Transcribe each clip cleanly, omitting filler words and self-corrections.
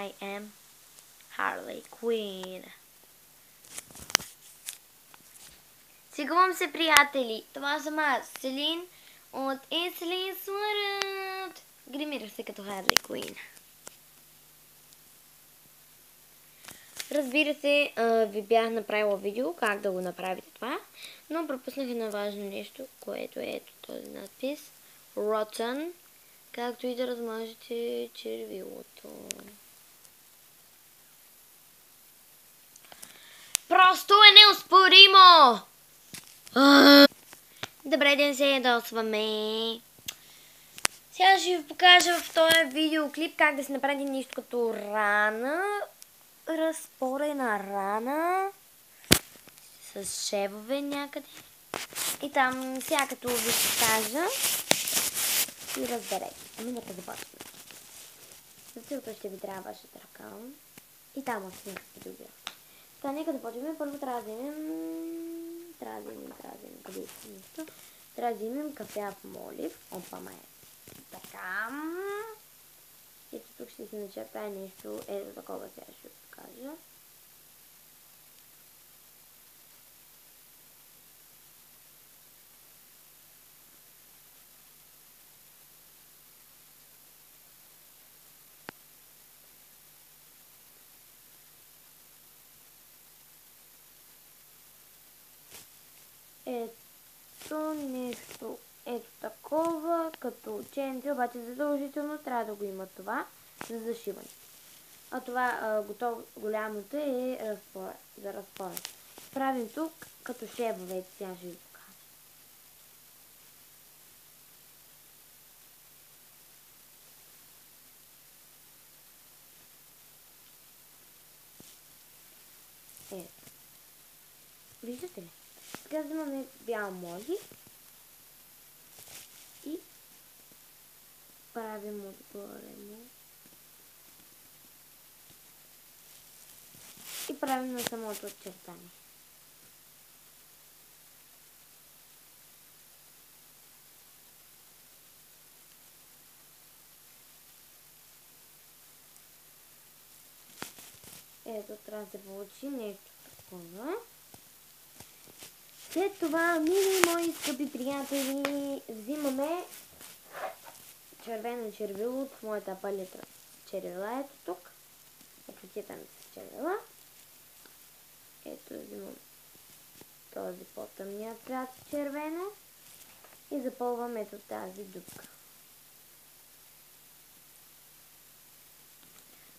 I am Harley Quinn. Сигурам се, приятели. Това съм аз, Селин от Селин Смърт. Гримирах се като Харли Куин. Разбира се, ви бях направила видео как да го направите това, но пропуснах едно важно нещо, което е ето този надпис Rotten, както и да размажете червилото. Просто е неоспоримо! Добре, ден, се ядосваме. Сега ще ви покажа в този видеоклип как да се направи нещо като рана. Разпорена рана. С шевове някъде. И там сега като ви покажа и разберете. Ами нека започнем. За целта ще ви трябва вашата ръка. И там още някакви други. Така, нека да почнем. Първо трябва да вземем... къде е нещо? Трябва да вземем кафяв молив. Опа, май. Така. Ето тук ще си начертая нещо. Ето такова сега ще ви покажа. Ето нещо. Ето такова, като ученце, обаче задължително трябва да го има това за зашиване. А това голямото е за разпора. Правим тук като шевове, сега ще ви покажа. Ето. Виждате ли? Сега взимаме бял молив и правим отгоре му. И правим на самото очертание. Ето, трябва да се получи нещо такова. След това, мили мои скъпи приятели, взимаме червено червило от моята палитра. Червила ето тук. Ето с червила. Ето взимам този по-тъмния цвят червено и запълвам ето тази дупка.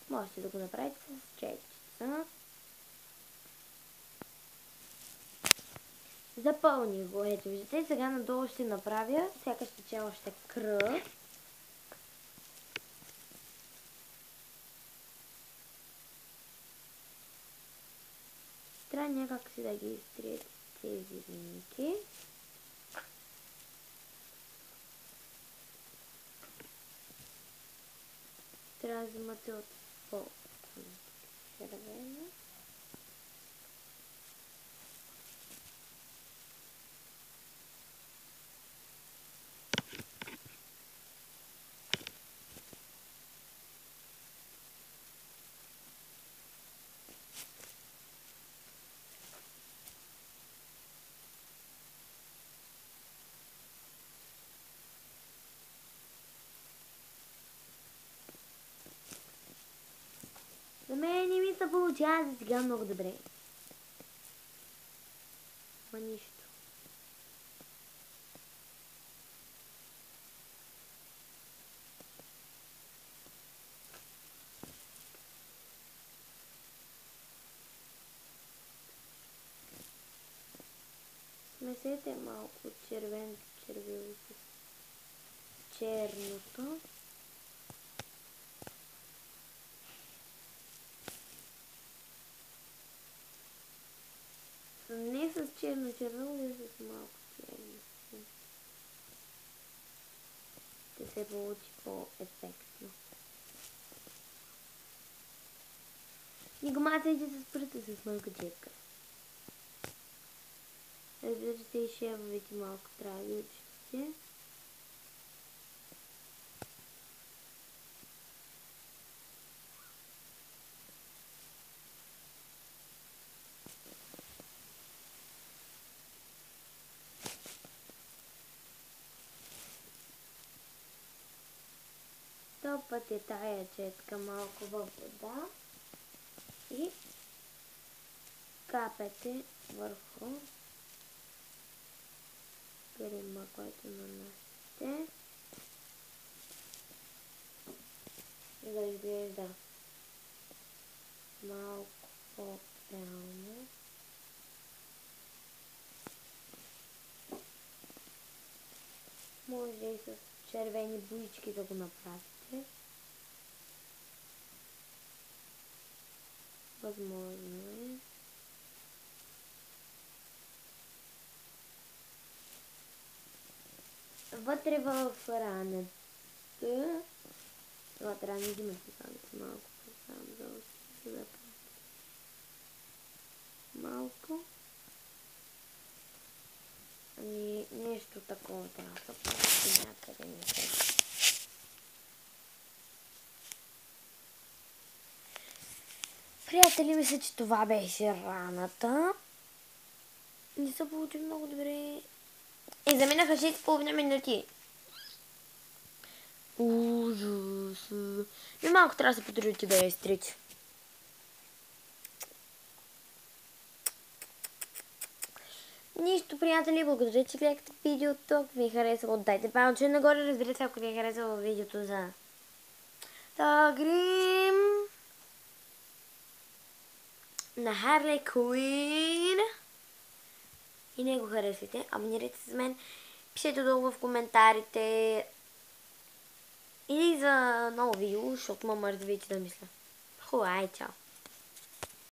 Можете да го направите с четчица. Запълни го, ето виждате. Сега надолу ще направя, сякаш тече още кръв. Трябва някак си да ги изтриете тези линейки. Трябва да вземате от по-червено. За мен не ми се получава за сега много добре. Ма нищо. Смесете малко червеното червило с черното. Не с черно червило, а с малко черно. Ще се получи по-ефектно. Не го мацайте с пръста с малка чепка. Разбира се, и шевовете малко трябва да учите. Топате тая четка малко във вода и капете върху крема, който нанасите, за да изглежда малко по-реално. Може и с червени боички да го направите. Възможно е. Вътре в раната. Това трябва да взимате малко по-сам за още да малко. Ами нещо такова трябва да правите някъде не се. Приятели, мисля, че това беше раната. Не се получи много добре. И заминаха 6,5 минути. Ужас. И малко трябва да се потрудите да я изтрича. Нищо, приятели, благодаря, че гледахте видеото. Ако ви е харесало, дайте палче нагоре. Разбира се, ако ви е харесало видеото за Грим на Харли Куин и не го харесвайте, абонирайте се за мен, пишете долу в коментарите и за ново видео, защото ме мързвите да мисля. Хубаво, ай, чао!